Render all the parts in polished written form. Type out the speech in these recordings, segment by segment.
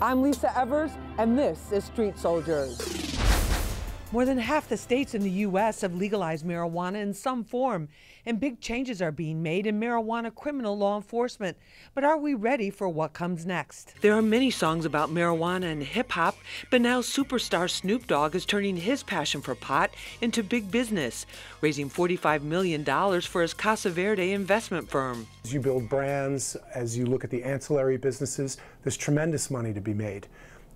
I'm LISAEVERS, and this is Street Soldiers. More than half the states in the U.S. have legalized marijuana in some form, and big changes are being made in marijuana criminal law enforcement. But are we ready for what comes next? There are many songs about marijuana and hip-hop, but now superstar Snoop Dogg is turning his passion for pot into big business, raising $45 million for his Casa Verde investment firm. As you build brands, as you look at the ancillary businesses, there's tremendous money to be made.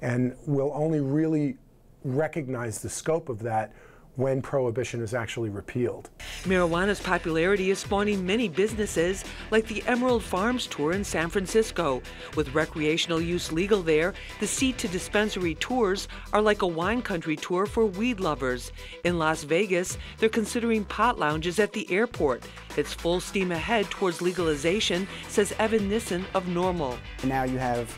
And we'll only really recognize the scope of that when prohibition is actually repealed. Marijuana's popularity is spawning many businesses, like the Emerald Farms tour in San Francisco. With recreational use legal there, the seed-to-dispensary tours are like a wine country tour for weed lovers. In Las Vegas, they're considering pot lounges at the airport. It's full steam ahead towards legalization, says Evan Nison of NORML. Now you have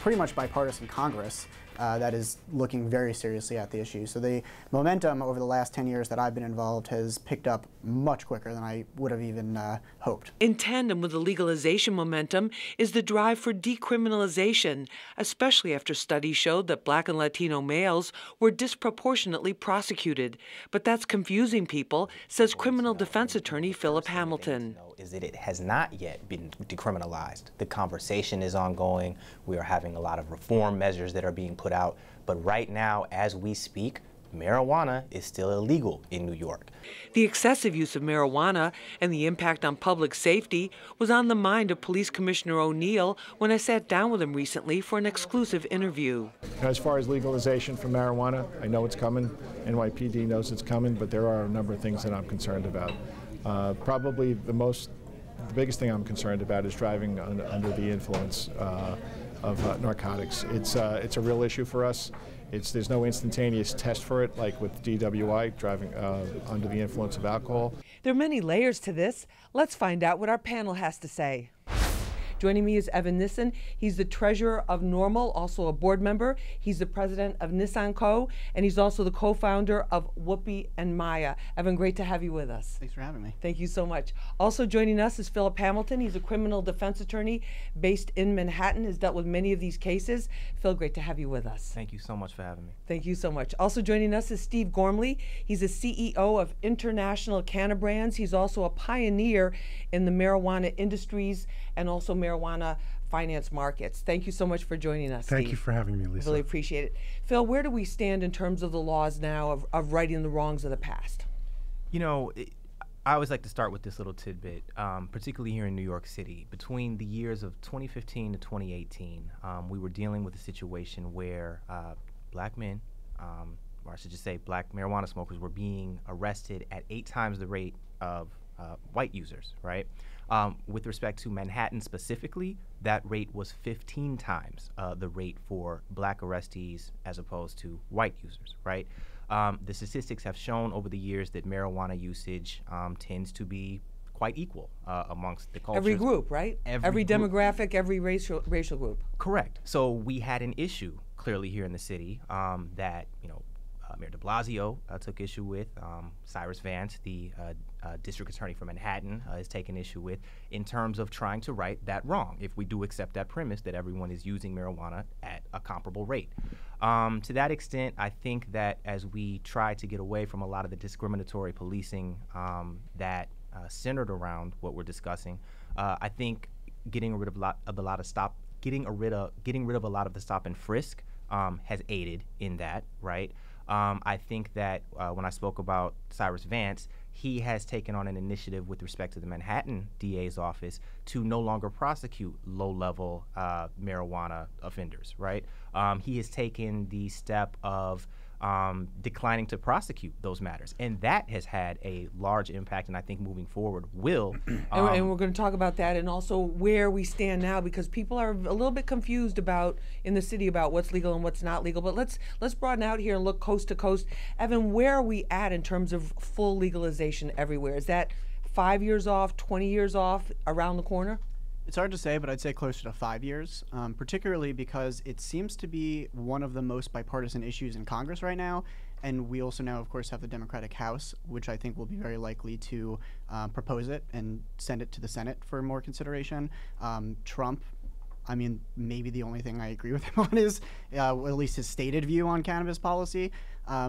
pretty much bipartisan Congress that is looking very seriously at the issue. So the momentum over the last 10 years that I've been involved has picked up much quicker than I would have even hoped. In tandem with the legalization momentum is the drive for decriminalization, especially after studies showed that Black and Latino males were disproportionately prosecuted. But that's confusing people, says criminal defense attorney PHILLIP Hamilton. Is that it has not yet been decriminalized. The conversation is ongoing. We are having a lot of reform measures that are being put out. But right now, as we speak, marijuana is still illegal in New York. The excessive use of marijuana and the impact on public safety was on the mind of Police Commissioner O'Neill when I sat down with him recently for an exclusive interview. As far as legalization for marijuana, I know it's coming. NYPD knows it's coming, but there are a number of things that I'm concerned about. Probably the biggest thing I'm concerned about is driving under the influence of narcotics. It's a real issue for us. There's no instantaneous test for it, like with DWI, driving under the influence of alcohol. There are many layers to this. Let's find out what our panel has to say. Joining me is Evan Nison. He's the treasurer of NORML, also a board member. He's the president of Nissan Co., and he's also the co-founder of Whoopi and Maya. Evan, great to have you with us. Thanks for having me. Thank you so much. Also joining us is PHILLIP Hamilton. He's a criminal defense attorney based in Manhattan, has dealt with many of these cases. Phil, great to have you with us. Thank you so much for having me. Thank you so much. Also joining us is Steve Gormley. He's the CEO of International Cannabrands. He's also a pioneer in the marijuana industries and also marijuana finance markets. Thank you so much for joining us, Thank Steve. you for having me, Lisa. Really appreciate it. Phil, where do we stand in terms of the laws now of righting the wrongs of the past? You know, I always like to start with this little tidbit, particularly here in New York City. Between the years of 2015 to 2018, we were dealing with a situation where black men, or I should just say black marijuana smokers, were being arrested at 8 times the rate of white users, right? With respect to Manhattan specifically, that rate was 15 times the rate for black arrestees as opposed to white users, right? The statistics have shown over the years that marijuana usage tends to be quite equal amongst the cultures. Every group, right? Every demographic, every racial group. Correct. So we had an issue clearly here in the city that, you know, Mayor de Blasio took issue with. Cyrus Vance, the district attorney for Manhattan, has taken issue with in terms of trying to right that wrong, if we do accept that premise that everyone is using marijuana at a comparable rate. To that extent, I think that as we try to get away from a lot of the discriminatory policing that centered around what we're discussing, I think getting rid of a lot of the stop and frisk has aided in that, right? I think that when I spoke about Cyrus Vance, he has taken on an initiative with respect to the Manhattan DA's office to no longer prosecute low-level marijuana offenders, right? He has taken the step of declining to prosecute those matters, and that has had a large impact, and I think moving forward will. And we're going to talk about that and also where we stand now, because people are a little bit confused in the city about what's legal and what's not legal. But let's broaden out here and look coast to coast. Evan, where are we at in terms of full legalization everywhere? Is that 5 years off, 20 years off, around the corner? It's hard to say, but I'd say closer to 5 years, particularly because it seems to be one of the most bipartisan issues in Congress right now. And we also now, of course, have the Democratic House, which I think will be very likely to propose it and send it to the Senate for more consideration. Trump, I mean, maybe the only thing I agree with him on is at least his stated view on cannabis policy.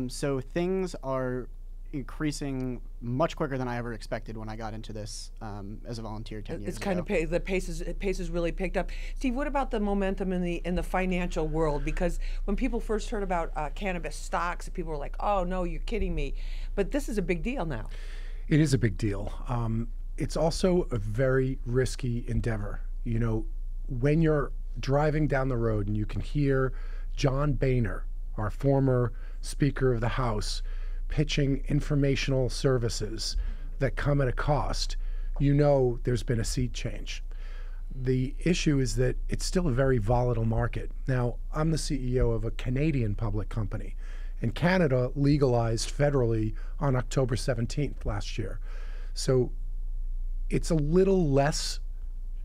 So things are increasing much quicker than I ever expected when I got into this as a volunteer 10 years ago. It's kind of the pace is really picked up. Steve, what about the momentum in the financial world? Because when people first heard about cannabis stocks, people were like, "Oh no, you're kidding me!" But this is a big deal now. It is a big deal. It's also a very risky endeavor. You know, when you're driving down the road and you can hear John Boehner, our former Speaker of the House, pitching informational services that come at a cost, you know there's been a seed change. The issue is that it's still a very volatile market. Now, I'm the CEO of a Canadian public company, and Canada legalized federally on October 17th last year. So it's a little less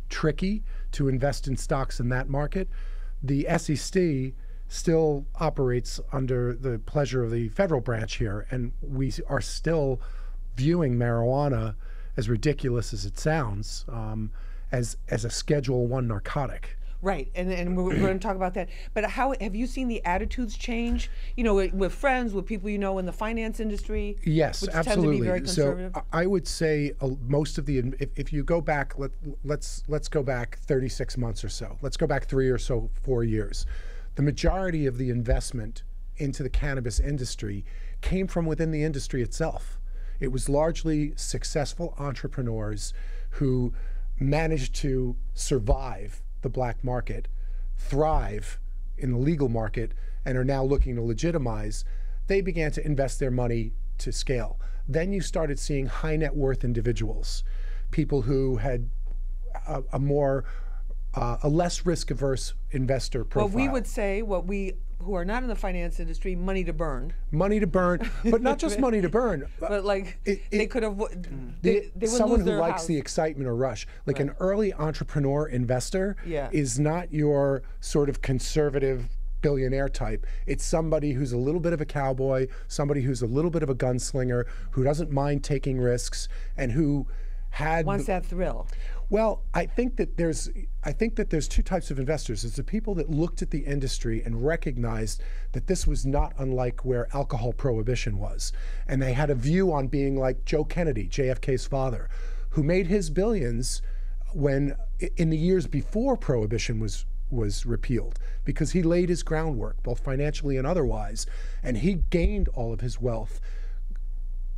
tricky to invest in stocks in that market. The SEC still operates under the pleasure of the federal branch here, and we are still viewing marijuana, as ridiculous as it sounds, as a Schedule I narcotic. Right, and we're going to talk about that. But how have you seen the attitudes change? You know, with friends, with people you know in the finance industry. Yes, which absolutely. Tend to be very conservative? So I would say most of the, if you go back, let's go back 36 months or so. Let's go back 3 or so 4 years. The majority of the investment into the cannabis industry came from within the industry itself. It was largely successful entrepreneurs who managed to survive the black market, thrive in the legal market, and are now looking to legitimize. They began to invest their money to scale. Then you started seeing high net worth individuals, people who had a less risk-averse investor profile. Well, we would say, who are not in the finance industry, money to burn. Money to burn, but not just money to burn. But like, they could have, they would someone lose their who likes house. the excitement or rush. Like an early entrepreneur investor is not your sort of conservative billionaire type. It's somebody who's a little bit of a cowboy, somebody who's a little bit of a gunslinger, who doesn't mind taking risks, and who wants that thrill. Well, I think that there's two types of investors. There's the people that looked at the industry and recognized that this was not unlike where alcohol prohibition was. And they had a view on being like Joe Kennedy, JFK's father, who made his billions when in the years before prohibition was repealed, because he laid his groundwork, both financially and otherwise, and he gained all of his wealth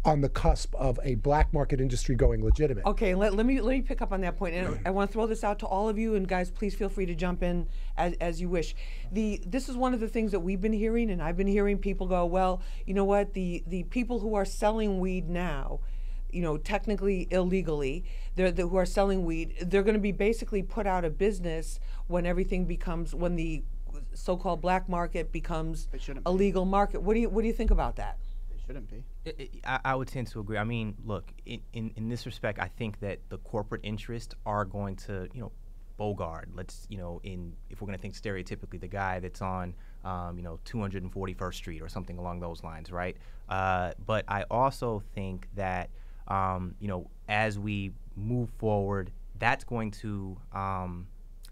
on the cusp of a black market industry going legitimate. Okay, let me pick up on that point, and I want to throw this out to all of you, and guys, please feel free to jump in as you wish. This is one of the things that we've been hearing, and I've been hearing people go, well, you know what, the people who are selling weed now, you know, technically illegally, who are selling weed, they're going to be basically put out of business when when the so-called black market becomes a legal market. What do you think about that? Shouldn't be. I would tend to agree. I mean, look, in this respect, I think that the corporate interests are going to, bogard. If we're going to think stereotypically, the guy that's on, 241st Street or something along those lines, right? But I also think that, as we move forward, that's going to,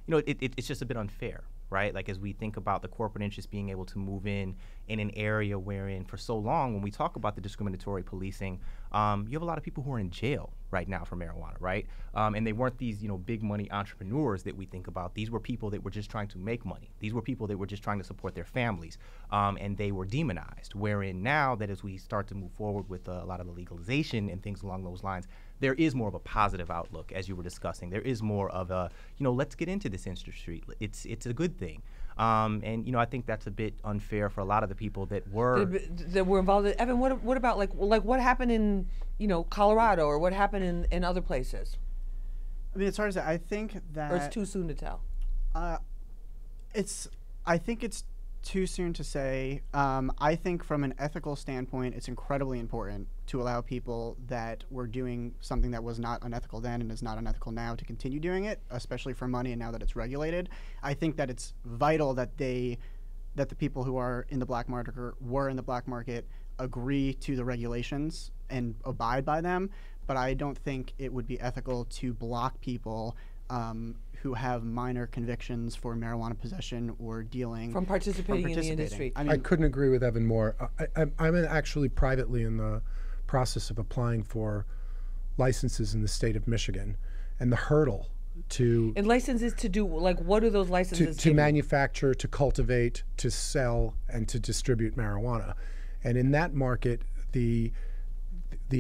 it's just a bit unfair. Right? Like, as we think about the corporate interests being able to move in an area wherein for so long, when we talk about the discriminatory policing, you have a lot of people who are in jail right now for marijuana, right? And they weren't these, big money entrepreneurs that we think about. These were people that were just trying to make money. These were people that were just trying to support their families, and they were demonized. Wherein now that as we start to move forward with a lot of the legalization and things along those lines, there is more of a positive outlook, as you were discussing. There is more of a, let's get into this industry. It's a good thing. And I think that's a bit unfair for a lot of the people that were involved. Evan, what about like what happened in Colorado, or what happened in other places? I mean, it's hard to say. I think that, or it's too soon to tell. I think it's too soon to say. I think from an ethical standpoint, it's incredibly important to allow people that were doing something that was not unethical then and is not unethical now to continue doing it, especially for money and now that it's regulated. I think that it's vital that the people who are in the black market or were in the black market agree to the regulations and abide by them. But I don't think it would be ethical to block people who have minor convictions for marijuana possession or dealing from participating in the industry. I mean, I couldn't agree with Evan more. I'm actually privately in the process of applying for licenses in the state of Michigan, and the hurdle to and licenses to do, like, what are those licenses to manufacture, to cultivate, to sell, and to distribute marijuana. And in that market, the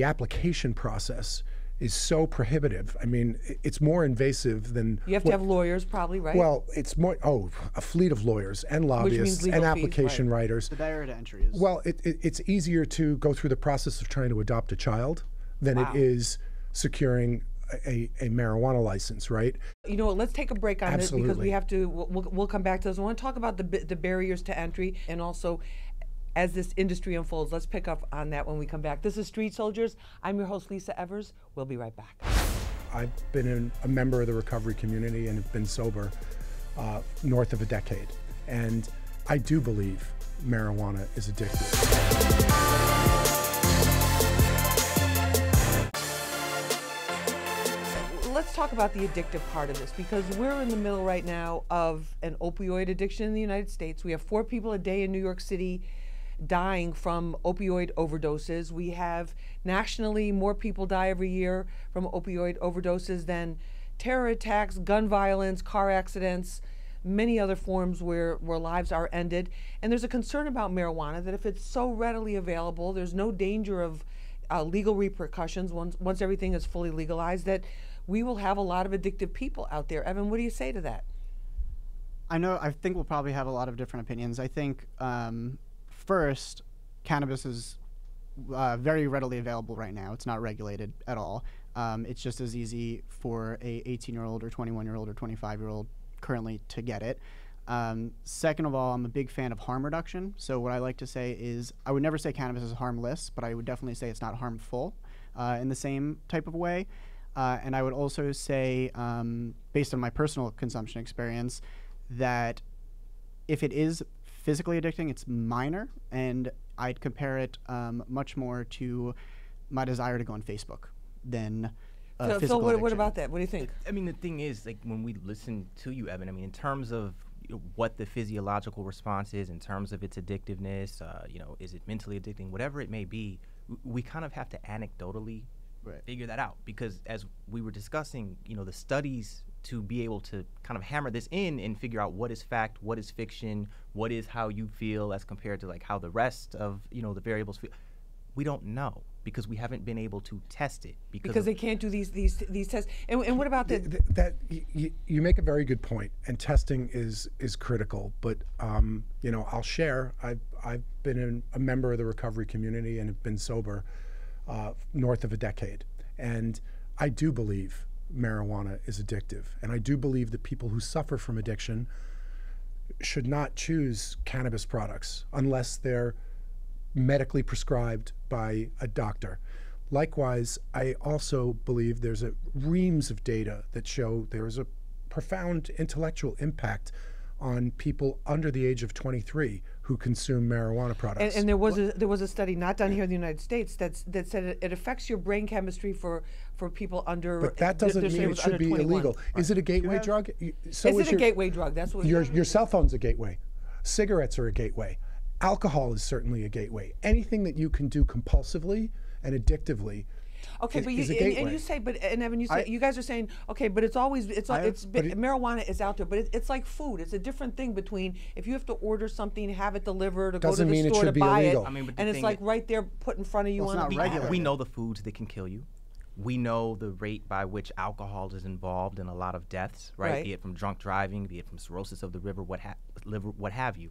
application process is so prohibitive. I mean, it's more invasive than... You have to have lawyers, probably, right? Well, it's more, a fleet of lawyers and lobbyists and application writers. the barrier to entry is... Well, it's easier to go through the process of trying to adopt a child than it is securing a marijuana license, right? You know what, let's take a break on this because we Absolutely. have to, we'll come back to this. I want to talk about the barriers to entry, and also as this industry unfolds. Let's pick up on that when we come back. This is Street Soldiers. I'm your host, LISAEVERS. We'll be right back. I've been a member of the recovery community and have been sober north of a decade. And I do believe marijuana is addictive. Let's talk about the addictive part of this, because we're in the middle right now of an opioid addiction in the United States. We have 4 people a day in New York City dying from opioid overdoses. We have nationally more people die every year from opioid overdoses than terror attacks, gun violence, car accidents, many other forms where lives are ended. And there's a concern about marijuana that if it's so readily available, there's no danger of legal repercussions once everything is fully legalized, that we will have a lot of addictive people out there. Evan, what do you say to that? I think we'll probably have a lot of different opinions. I think, first, cannabis is very readily available right now. It's not regulated at all. It's just as easy for a 18-year-old or 21-year-old or 25-year-old currently to get it. Second of all, I'm a big fan of harm reduction. So what I like to say is, I would never say cannabis is harmless, but I would definitely say it's not harmful in the same type of way. And I would also say, based on my personal consumption experience, that if it is physically addicting, it's minor, and I'd compare it much more to my desire to go on Facebook than physical So addiction. what about that? What do you think? I mean, the thing is, like, when we listen to you, Evan, I mean, in terms of what the physiological response is, in terms of its addictiveness, is it mentally addicting, whatever it may be, we kind of have to anecdotally figure that out, because as we were discussing, the studies to be able to kind of hammer this in and figure out what is fact, what is fiction, what is how you feel as compared to like how the rest of the variables feel, we don't know, because we haven't been able to test it Because they can't do these tests. And what about You make a very good point, and testing is critical. But I'll share. I've been a member of the recovery community and have been sober north of a decade, and I do believe marijuana is addictive, and I do believe that people who suffer from addiction should not choose cannabis products unless they're medically prescribed by a doctor. Likewise, I also believe there's reams of data that show there is a profound intellectual impact on people under the age of 23 who consume marijuana products. And there was a study not done here in the United States that said it affects your brain chemistry for people under. But that doesn't mean it should be illegal. Is it a gateway drug? So is it a gateway drug? That's what your cell phone's a gateway. Cigarettes are a gateway. Alcohol is certainly a gateway. Anything that you can do compulsively and addictively. Okay, but you say, and Evan, you guys are saying, okay, but marijuana is out there, but it's like food. It's a different thing between if you have to order something, have it delivered, or go to the store to buy it, and it's like right there put in front of you on the regular. We know the foods that can kill you. We know the rate by which alcohol is involved in a lot of deaths, right? Be it from drunk driving, be it from cirrhosis of the liver, what have you.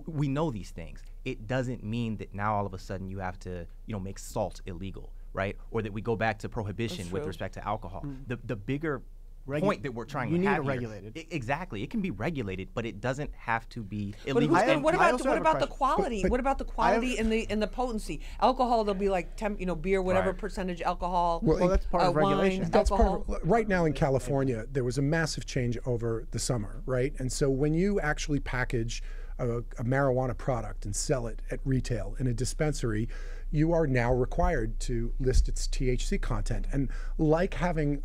We know these things. It doesn't mean that now all of a sudden you have to, make salt illegal, right? Or that we go back to prohibition with respect to alcohol. The bigger point that we're trying to have You need it regulated. Exactly. It can be regulated, but it doesn't have to be illegal. What about the quality? What about the quality and the potency? Alcohol, there'll be like beer, whatever percentage alcohol. Well, that's part of regulation. Wine, That's alcohol. part of, right now in California, there was a massive change over the summer, right? And so when you actually package a marijuana product and sell it at retail in a dispensary, you are now required to list its THC content. And like having,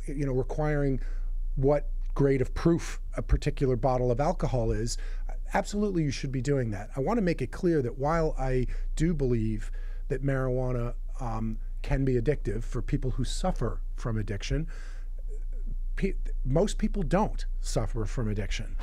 requiring what grade of proof a particular bottle of alcohol is, absolutely you should be doing that. I want to make it clear that while I do believe that marijuana can be addictive for people who suffer from addiction, most people don't suffer from addiction.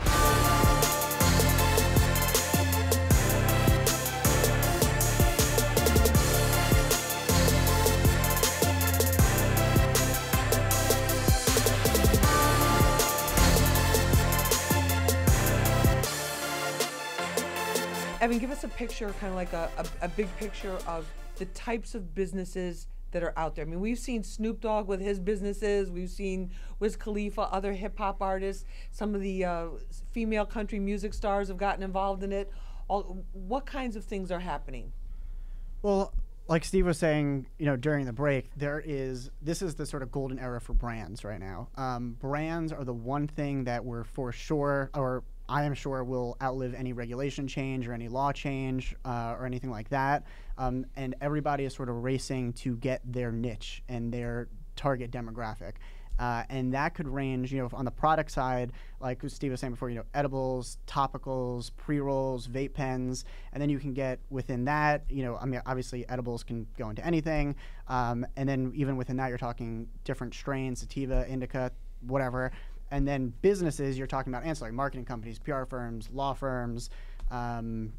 Evan, give us a picture, kind of like a big picture of the types of businesses that are out there. I mean, we've seen Snoop Dogg with his businesses. We've seen Wiz Khalifa, other hip hop artists. Some of the female country music stars have gotten involved in it. What kinds of things are happening? Well, like Steve was saying, during the break, this is the sort of golden era for brands right now. Brands are the one thing that we're for sure, or I am sure, will outlive any regulation change or any law change or anything like that. And everybody is sort of racing to get their niche and their target demographic. And that could range, on the product side, like Steve was saying before, edibles, topicals, pre-rolls, vape pens, and then you can get within that, I mean, obviously edibles can go into anything. And then even within that, you're talking different strains, sativa, indica, whatever. And then businesses, you're talking about ancillary marketing companies, PR firms, law firms,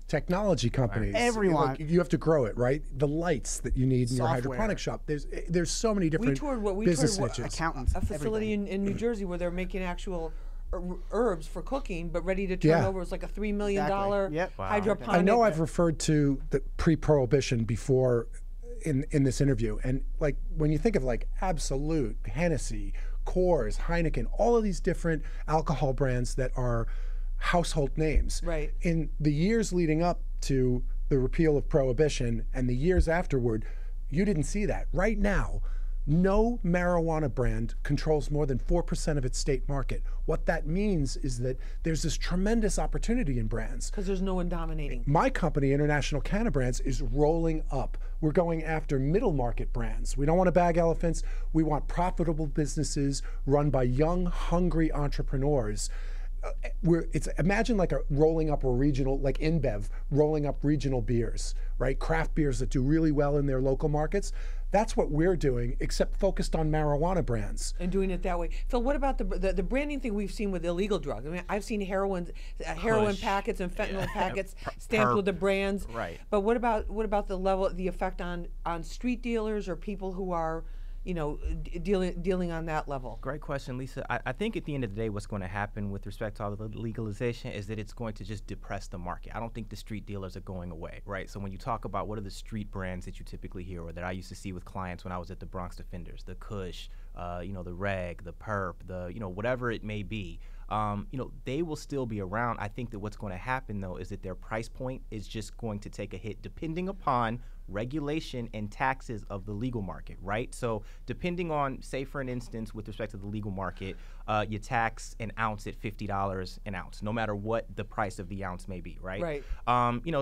technology companies. Everyone. Like, you have to grow it, right? The lights that you need in your hydroponic shop. There's so many different business niches. Accountants, a facility in New Jersey where they're making actual herbs for cooking, but ready to turn over. It's like a $3 million hydroponic. I know I've referred to the pre-prohibition before in this interview, and like when you think of like Absolute, Hennessy, Coors, Heineken, all of these different alcohol brands that are household names. Right. In the years leading up to the repeal of prohibition and the years afterward, you didn't see that. Right now, no marijuana brand controls more than 4% of its state market. What that means is that there's this tremendous opportunity in brands. Because there's no one dominating. My company, International Cannabrands, is rolling up. We're going after middle market brands. We don't want to bag elephants. We want profitable businesses run by young, hungry entrepreneurs. Imagine like rolling up a regional, like InBev, rolling up regional beers, right? Craft beers that do really well in their local markets. That's what we're doing, except focused on marijuana brands. And doing it that way. Phil, what about the branding thing we've seen with illegal drugs? I mean, I've seen heroin packets and fentanyl packets stamped with the brands. Right. But what about the effect on street dealers or people who are, dealing on that level? Great question, Lisa. I think at the end of the day, what's going to happen with respect to all the legalization is that it's going to just depress the market. I don't think the street dealers are going away, right? So when you talk about what are the street brands that you typically hear or that I used to see with clients when I was at the Bronx Defenders, the Kush, the Reg, the Perp, whatever it may be, they will still be around. I think that what's going to happen, though, is that their price point is just going to take a hit depending upon regulation and taxes of the legal market, right? So depending on, say for an instance, with respect to the legal market, you tax an ounce at $50 an ounce, no matter what the price of the ounce may be, right? Right.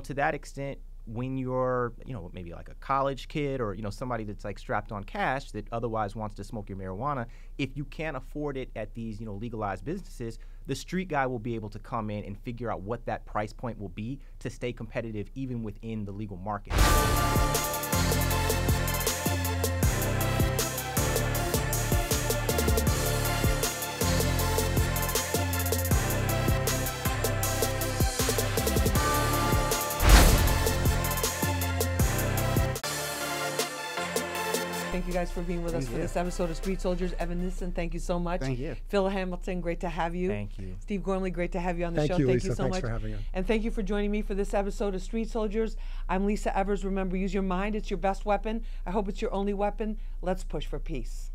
To that extent, when you're, maybe like a college kid or, somebody that's like strapped on cash that otherwise wants to smoke your marijuana, if you can't afford it at these, legalized businesses, the street guy will be able to come in and figure out what that price point will be to stay competitive even within the legal market. Thank you guys for being with us for this episode of Street Soldiers. Evan Nison, thank you so much. Thank you. Phil Hamilton, great to have you. Thank you. Steve Gormley, great to have you on the show. Thank you, Thank Lisa. you so Thanks much for having me. And thank you for joining me for this episode of Street Soldiers. I'm LISAEVERS. Remember, use your mind. It's your best weapon. I hope it's your only weapon. Let's push for peace.